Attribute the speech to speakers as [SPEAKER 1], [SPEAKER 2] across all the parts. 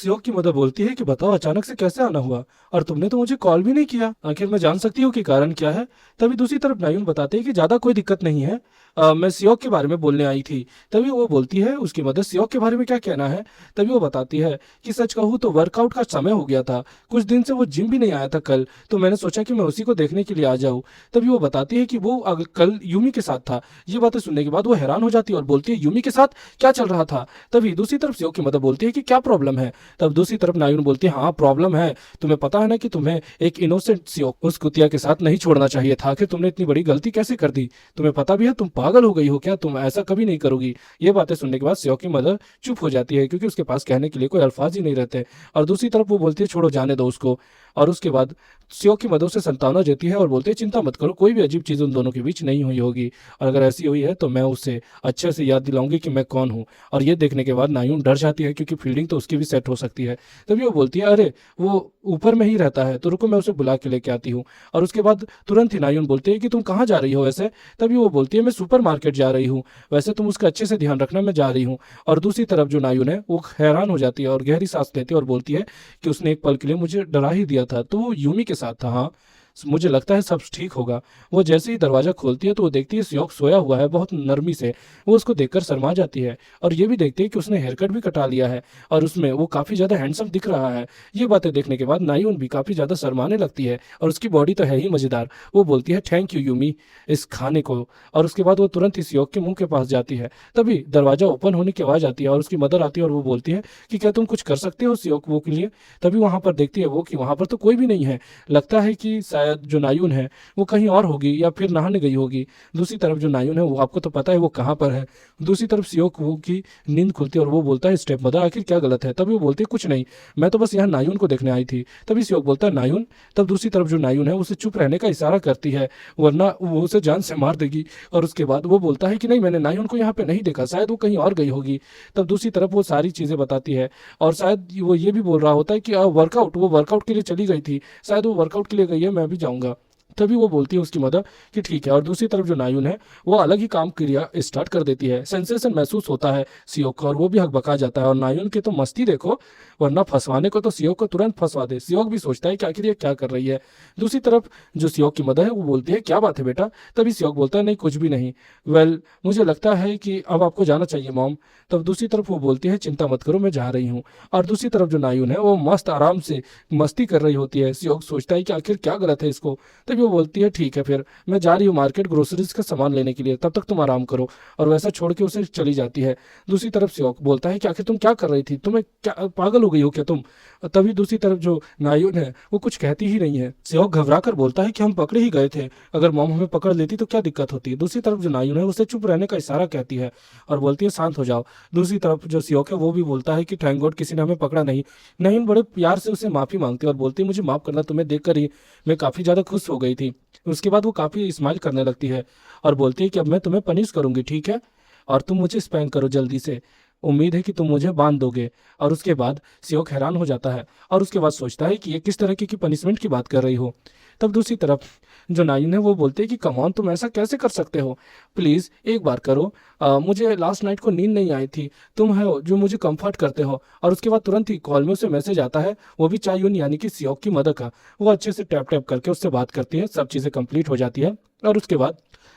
[SPEAKER 1] Seok की mother बोलती है कि बताओ अचानक से कैसे आना हुआ, और तुमने तो मुझे कॉल भी नहीं किया। आखिर मैं जान सकती हूँ कि कारण क्या है। तभी दूसरी तरफ नायून बताते हैं कि ज्यादा कोई दिक्कत नहीं है। मैं सियोक के बारे में बोलने आई थी। तभी वो बोलती है उसकी मदर सियोक के बारे में क्या कहना है। तभी वो बताती है कि सच कहूँ तो वर्कआउट का समय हो गया था, कुछ दिन से वो जिम भी नहीं आया था कल, तो मैंने सोचा कि मैं उसी को देखने के लिए आ जाऊँ। तभी वो बताती है कि वो कल यूमी के साथ था। ये बातें सुनने के बाद वो हैरान हो जाती है और बोलती है यूमी के साथ क्या चल रहा था। तभी दूसरी तरफ सियोक की मदर बोलती है कि क्या प्रॉब्लम है। तब दूसरी तरफ नायून बोलती है हाँ प्रॉब्लम है। तुम्हें पता है ना कि तुम्हें एक इनोसेंट सियोक उस कुतिया के साथ नहीं छोड़ना चाहिए था। आखिर तुमने इतनी बड़ी गलती कैसे कर दी। तुम्हें पता भी है तुम पागल हो गई हो क्या, तुम ऐसा कभी नहीं करोगी। ये बातें सुनने के बाद सियोक की मदर चुप हो जाती है क्योंकि उसके पास कहने के लिए कोई अल्फाज ही नहीं रहते। और दूसरी तरफ वो बोलती है छोड़ो जाने दो उसको। और उसके बाद सियोक की मदर से संतावना देती है और बोलती है चिंता मत करो, कोई भी अजीब चीज उन दोनों के बीच नहीं हुई होगी, और अगर ऐसी हुई है तो मैं उसे अच्छे से याद दिलाऊंगी कि मैं कौन हूँ। और ये देखने के बाद नायून डर जाती है क्योंकि फील्डिंग तो उसकी भी सेट हो सकती है। तभी वो बोलती है अरे वो ऊपर में ही रहता है, तो रुको मैं उसे बुला के लेके आती हूँ। और उसके बाद तुरंत ही नायून बोलती है कि तुम कहाँ जा रही हो वैसे। तभी वो बोलती है मैं सुपर मार्केट जा रही हूँ, वैसे तुम उसका अच्छे से ध्यान रखना, मैं जा रही हूँ। और दूसरी तरफ जो नायून है वो हैरान हो जाती है और गहरी सांस लेती है और बोलती है कि उसने एक पल के लिए मुझे डरा ही दिया था, तो वो यूमी के साथ था। हाँ मुझे लगता है सब ठीक होगा। वो जैसे ही दरवाजा खोलती है तो वो देखती है सियोक सोया हुआ है बहुत नरमी से। वो उसको देखकर शर्मा जाती है और ये भी देखती है कि उसने हेयर कट भी कटा लिया है और उसमें वो काफी ज्यादा हैंडसम दिख रहा है। ये बातें देखने के बाद नायून भी काफी ज्यादा शर्माने लगती है और उसकी बॉडी तो है ही मजेदार। वो बोलती है थैंक यू यूमी इस खाने को। और उसके बाद वो तुरंत ही सियोक के मुंह के पास जाती है। तभी दरवाजा ओपन होने की आवाज आती है और उसकी मदर आती है और वो बोलती है कि क्या तुम कुछ कर सकते हो सियोक वो के लिए। तभी वहां पर देखती है वो कि वहां पर तो कोई भी नहीं है। लगता है कि शायद जो नायून है वो कहीं और होगी या फिर नहाने गई होगी। दूसरी तरफ जो नायून है वो आपको तो पता है वो कहाँ पर है। दूसरी तरफ सियोक वो की नींद खुलती है और वो बोलता है स्टेप मदर आखिर क्या गलत है। तभी वो बोलती है कुछ नहीं, मैं तो बस यहाँ नायून को देखने आई थी। तभी सियोक बोलता है नायून। तब दूसरी तरफ जो नायून है उसे चुप रहने का इशारा करती है वरना वो उसे जान से मार देगी। और उसके बाद वो बोलता है कि नहीं मैंने नायून को यहाँ पे नहीं देखा, शायद वो कहीं और गई होगी। तब दूसरी तरफ वो सारी चीजें बताती है और शायद वो ये भी बोल रहा होता है कि वर्कआउट वो वर्कआउट के लिए चली गई थी, शायद वो वर्कआउट के लिए गई है, मैं भी जाऊंगा। तभी वो बोलती है उसकी मदर कि ठीक है। और दूसरी तरफ जो नायून है वो अलग ही काम क्रिया स्टार्ट कर देती है। सेंसेशन महसूस होता है सियोक को और वो भी हकबका जाता है। और नायून की तो मस्ती देखो, वरना फंसवाने को तो सियोक को तुरंत फंसवा दे। सियोक भी सोचता है कि आखिर ये क्या कर रही है। दूसरी तरफ जो सियोक की मदर है वो बोलती है क्या बात है बेटा। तभी सियोक बोलता है नहीं कुछ भी नहीं, वेल मुझे लगता है कि अब आपको जाना चाहिए मॉम। तब दूसरी तरफ वो बोलती है चिंता मत करो मैं जा रही हूँ। और दूसरी तरफ जो नायून है वो मस्त आराम से मस्ती कर रही होती है। सियोक सोचता है कि आखिर क्या गलत है इसको। तभी वो बोलती है ठीक है फिर मैं जा रही हूँ मार्केट ग्रोसरीज का सामान लेने के लिए, तब तक तुम आराम करो। और वैसा छोड़ के उसे चली जाती है। दूसरी तरफ सियोक बोलता है कि आखिर तुम क्या कर रही थी, तुम्हें क्या पागल हो गई हो क्या तुम। तभी दूसरी तरफ जो नायून है वो कुछ कहती ही नहीं है। सियोक घबरा कर बोलता है कि हम पकड़े ही गए थे, अगर मॉम हमें पकड़ लेती तो क्या दिक्कत होती। दूसरी तरफ जो नायून है उसे चुप रहने का इशारा कहती है और बोलती है शांत हो जाओ। दूसरी तरफ जो सियोक है वो भी बोलता है कि थैंक गॉड किसी ने हमें पकड़ा नहीं। नायून बड़े प्यार से उसे माफी मांगती है और बोलती है मुझे माफ करना, तुम्हें देखकर ही मैं काफी ज्यादा खुश हो गई थी। उसके बाद वो काफी स्माइल करने लगती है और बोलती है कि अब मैं तुम्हें पनिश करूंगी ठीक है, और तुम मुझे स्पैंक करो जल्दी से, उम्मीद है कि तुम मुझे बांध दोगे। और उसके बाद सियोक हैरान हो जाता है और उसके बाद सोचता है कि ये किस तरह की पनिशमेंट की बात कर रही हो। तब दूसरी तरफ जो नागिन है वो बोलते हैं कि कम ऑन तुम ऐसा कैसे कर सकते हो, प्लीज एक बार करो। मुझे लास्ट नाइट को नींद नहीं आई थी, तुम हो जो मुझे कंफर्ट करते हो। और उसके बाद तुरंत ही कॉल में उसे मैसेज आता है, वो भी चायून यानी कि सियोक की मदर का। वो अच्छे से टैप टैप करके उससे बात करती है, सब चीजें कंप्लीट हो जाती है। और उसके बाद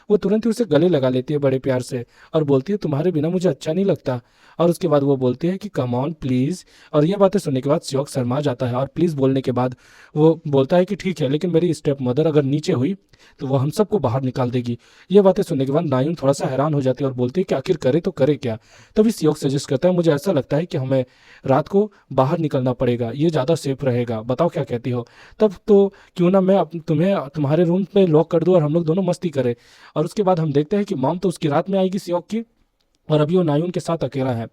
[SPEAKER 1] वो तुरंत ही उसे गले लगा लेती है बड़े प्यार से और बोलती है तुम्हारे बिना मुझे अच्छा नहीं लगता। और उसके बाद वो बोलती है कि कम ऑन प्लीज। और ये बातें सुनने के बाद सियोक शर्मा जाता है और प्लीज बोलने के बाद वो बोलता है कि ठीक है, लेकिन मेरी स्टेप मदर अगर नीचे हुई तो वो हम सबको बाहर निकाल देगी। ये बातें सुनने के बाद नायुन थोड़ा सा हैरान हो जाती है और बोलती है कि आखिर करे तो करे क्या। तभी सियोक सजेस्ट करता है, मुझे ऐसा लगता है कि हमें रात को बाहर निकलना पड़ेगा, ये ज़्यादा सेफ रहेगा, बताओ क्या कहती हो। तब तो क्यों ना मैं तुम्हें तुम्हारे रूम पे लॉक कर दूं और हम लोग दोनों मस्ती करें। और उसके बाद हम देखते हैं कि मॉम तो उसकी रात में आएगी सियोक की, और अभी वो नायुन के साथ अकेला है।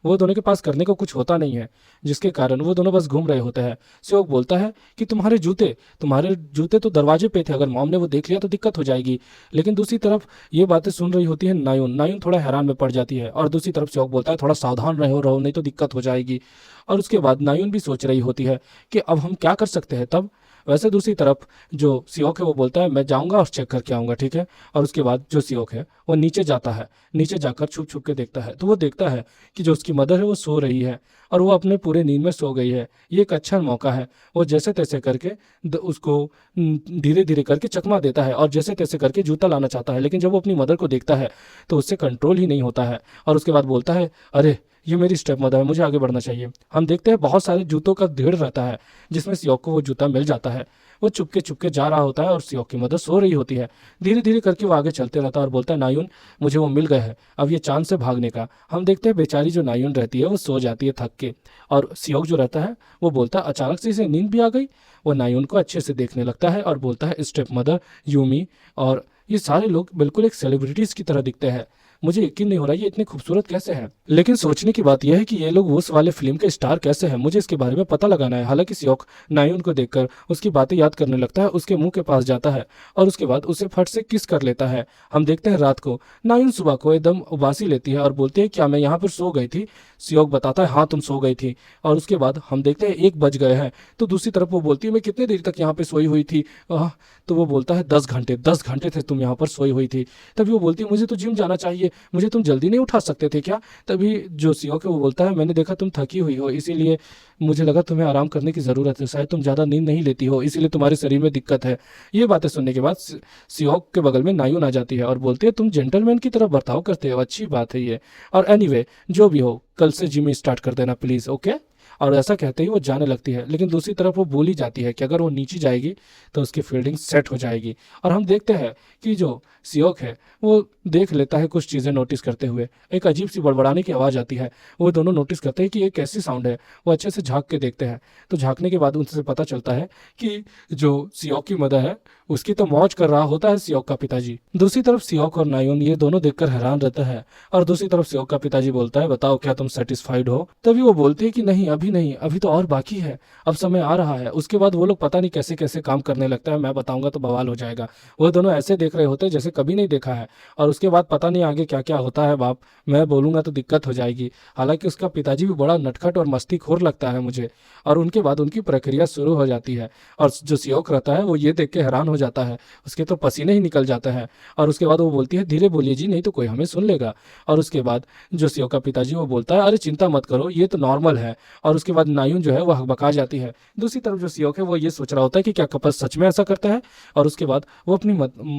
[SPEAKER 1] वो दोनों के पास करने को कुछ होता नहीं है, जिसके कारण वो दोनों बस घूम रहे होते हैं। सियोक बोलता है कि तुम्हारे जूते तो दरवाजे पे थे, अगर मॉम ने वो देख लिया तो दिक्कत हो जाएगी। लेकिन दूसरी तरफ ये बातें सुन रही होती है नायुन। नायुन थोड़ा हैरान में पड़ जाती है और दूसरी तरफ सियोक बोलता है थोड़ा सावधान रहो रहो नहीं तो दिक्कत हो जाएगी। और उसके बाद नायुन भी सोच रही होती है कि अब हम क्या कर सकते हैं। तब वैसे दूसरी तरफ जो सियोक है वो बोलता है मैं जाऊंगा और चेक करके आऊंगा, ठीक है। और उसके बाद जो सियोक है वो नीचे जाता है, नीचे जाकर छुप छुप के देखता है, तो वो देखता है कि जो उसकी मदर है वो सो रही है और वो अपने पूरे नींद में सो गई है। ये एक अच्छा मौका है। वो जैसे तैसे करके उसको धीरे धीरे करके चकमा देता है और जैसे तैसे करके जूता लाना चाहता है, लेकिन जब वो अपनी मदर को देखता है तो उससे कंट्रोल ही नहीं होता है। और उसके बाद बोलता है अरे ये मेरी स्टेप मदर है, मुझे आगे बढ़ना चाहिए। हम देखते हैं बहुत सारे जूतों का ढेर रहता है जिसमें सियोक को वो जूता मिल जाता है। वो चुपके जा रहा होता है और सियोक की मदर सो रही होती है। धीरे धीरे करके वो आगे चलते रहता है और बोलता है नायुन मुझे वो मिल गए हैं, अब ये चांद से भागने का। हम देखते हैं बेचारी जो नायुन रहती है वो सो जाती है थक के, और सियोक जो रहता है वो बोलता है अचानक से इसे नींद भी आ गई। वो नायुन को अच्छे से देखने लगता है और बोलता है स्टेप मदर, यूमी और ये सारे लोग बिल्कुल एक सेलिब्रिटीज की तरह दिखते हैं। मुझे यकीन नहीं हो रहा ये इतने खूबसूरत कैसे हैं। लेकिन सोचने की बात यह है कि ये लोग उस वाले फिल्म के स्टार कैसे हैं, मुझे इसके बारे में पता लगाना है। हालांकि सियोक नायुन को देखकर उसकी बातें याद करने लगता है, उसके मुंह के पास जाता है और उसके बाद उसे फट से किस कर लेता है। हम देखते हैं रात को नायुन सुबह को एकदम उबासी लेती है और बोलती है क्या मैं यहाँ पर सो गई थी। सियोक बताता है हाँ तुम सो गई थी। और उसके बाद हम देखते हैं 1 बज गए हैं। तो दूसरी तरफ वो बोलती है मैं कितने देर तक यहाँ पे सोई हुई थी। तो वो बोलता है 10 घंटे, 10 घंटे थे तुम यहाँ पर सोई हुई थी। तभी वो बोलती है मुझे तो जिम जाना चाहिए, मुझे तुम जल्दी नहीं उठा सकते थे क्या। तभी जो सियोक है वो बोलता है मैंने देखा तुम थकी हुई हो, इसीलिए मुझे लगा तुम्हें आराम करने की ज़रूरत है, शायद तुम ज़्यादा नींद नहीं लेती हो इसीलिए तुम्हारे शरीर में दिक्कत है। ये बातें सुनने के बाद सियोक के बगल में नायुन आ जाती है और बोलती है तुम जेंटलमैन की तरह बर्ताव करते हो, अच्छी बात है ये। और एनीवे जो भी हो कल से जिम स्टार्ट कर देना प्लीज़, ओके। और ऐसा कहते ही वो जाने लगती है, लेकिन दूसरी तरफ वो भूल ही जाती है कि अगर वो नीचे जाएगी तो उसकी फील्डिंग सेट हो जाएगी। और हम देखते हैं कि जो सियोक है वो देख लेता है कुछ चीज़ें नोटिस करते हुए। एक अजीब सी बड़बड़ाने की आवाज़ आती है। वो दोनों नोटिस करते हैं कि ये कैसी साउंड है। वो अच्छे से झांक के देखते हैं, तो झांकने के बाद उनसे पता चलता है कि जो सियोक की मदर है उसकी तो मौज कर रहा होता है सियोक का पिताजी। दूसरी तरफ सियोक और नायुन ये दोनों देखकर हैरान रहता है। और दूसरी तरफ सियोक का पिताजी बोलता है बताओ क्या तुम सेटिस्फाइड हो। तभी वो बोलती है कि नहीं अभी नहीं, अभी तो और बाकी है, अब समय आ रहा है। उसके बाद वो लोग पता नहीं कैसे कैसे काम करने लगता है, मैं बताऊंगा तो बवाल हो जाएगा। वो दोनों ऐसे देख रहे होते हैं जैसे कभी नहीं देखा है। और उसके बाद पता नहीं आगे क्या क्या होता है बाप, मैं बोलूंगा तो दिक्कत हो जाएगी। हालांकि उसका पिताजी भी बड़ा नटखट और मस्तीखोर लगता है मुझे। और उनके बाद उनकी प्रक्रिया शुरू हो जाती है और जो सियोक रहता है वो ये देख के हैरान हो जाता है, उसके तो पसीने ही निकल जाते हैं। और उसके बाद वो बोलती है धीरे बोलिए जी, नहीं तो कोई हमें सुन लेगा। और उसके बाद जो सियोक का पिताजी वो बोलता है अरे चिंता मत करो ये तो नॉर्मल है। और उसके बाद नायुन जो है वो हकबका जाती है। दूसरी तरफ जो सियोक है वो ये सोच रहा होता है कि क्या कपल सच में ऐसा करता है। और उसके बाद वो अपनी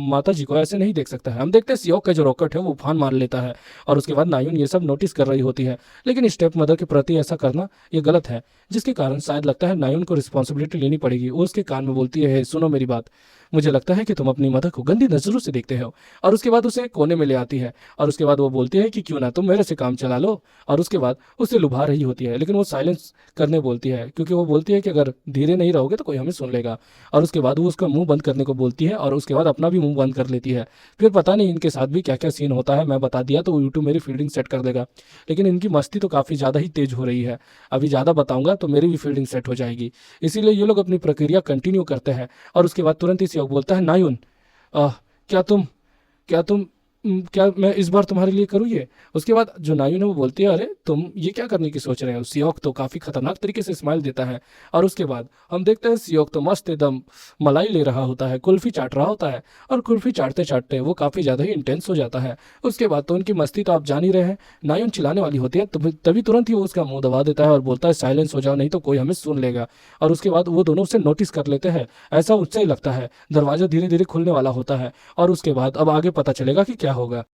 [SPEAKER 1] माता जी को ऐसे नहीं देख सकता है। हम देखते हैं सियोक का जो रॉकेट है वो उफान मार लेता है। और उसके बाद नायुन ये सब नोटिस कर रही होती है, लेकिन स्टेप मदर के प्रति ऐसा करना ये गलत है, जिसके कारण शायद लगता है नायुन को रिस्पॉन्सिबिलिटी लेनी पड़ेगी। वो उसके कान में बोलती है सुनो मेरी बात, मुझे लगता है कि तुम अपनी मदर को गंदी नजरों से देखते हो। और उसके बाद उसे कोने में ले आती है और उसके बाद वो बोलती है कि क्यों ना तुम मेरे से काम चला लो। और उसके बाद उसे लुभा रही होती है, लेकिन वो साइलेंस करने बोलती है क्योंकि वो बोलती है कि अगर धीरे नहीं रहोगे तो कोई हमें सुन लेगा। और उसके बाद वो उसका मुंह बंद करने को बोलती है और उसके बाद अपना भी मुंह बंद कर लेती है। फिर पता नहीं इनके साथ भी क्या क्या सीन होता है, मैं बता दिया तो यूट्यूब मेरी फील्डिंग सेट कर देगा। लेकिन इनकी मस्ती तो काफ़ी ज़्यादा ही तेज हो रही है, अभी ज़्यादा बताऊंगा तो मेरी भी फील्डिंग सेट हो जाएगी। इसीलिए ये लोग अपनी प्रक्रिया कंटिन्यू करते हैं। और उसके बाद तुरंत ही सियोक बोलता है नायुन आह, क्या तुम क्या तुम क्या मैं इस बार तुम्हारे लिए करूँ ये। उसके बाद जो नायुन है वो बोलती है अरे तुम ये क्या करने की सोच रहे हो। सियोक तो काफ़ी खतरनाक तरीके से स्माइल देता है। और उसके बाद हम देखते हैं सियोक तो मस्त एकदम मलाई ले रहा होता है, कुल्फी चाट रहा होता है। और कुल्फी चाटते चाटते वो काफ़ी ज़्यादा ही इंटेंस हो जाता है। उसके बाद तो उनकी मस्ती तो आप जान ही रहे हैं। नायुन चिल्लाने वाली होती है तभी तुरंत ही वो उसका मुंह दबा देता है और बोलता है साइलेंस हो जाओ नहीं तो कोई हमें सुन लेगा। और उसके बाद वो दोनों उसे नोटिस कर लेते हैं, ऐसा उससे ही लगता है। दरवाज़ा धीरे धीरे खुलने वाला होता है और उसके बाद अब आगे पता चलेगा कि क्या होगा।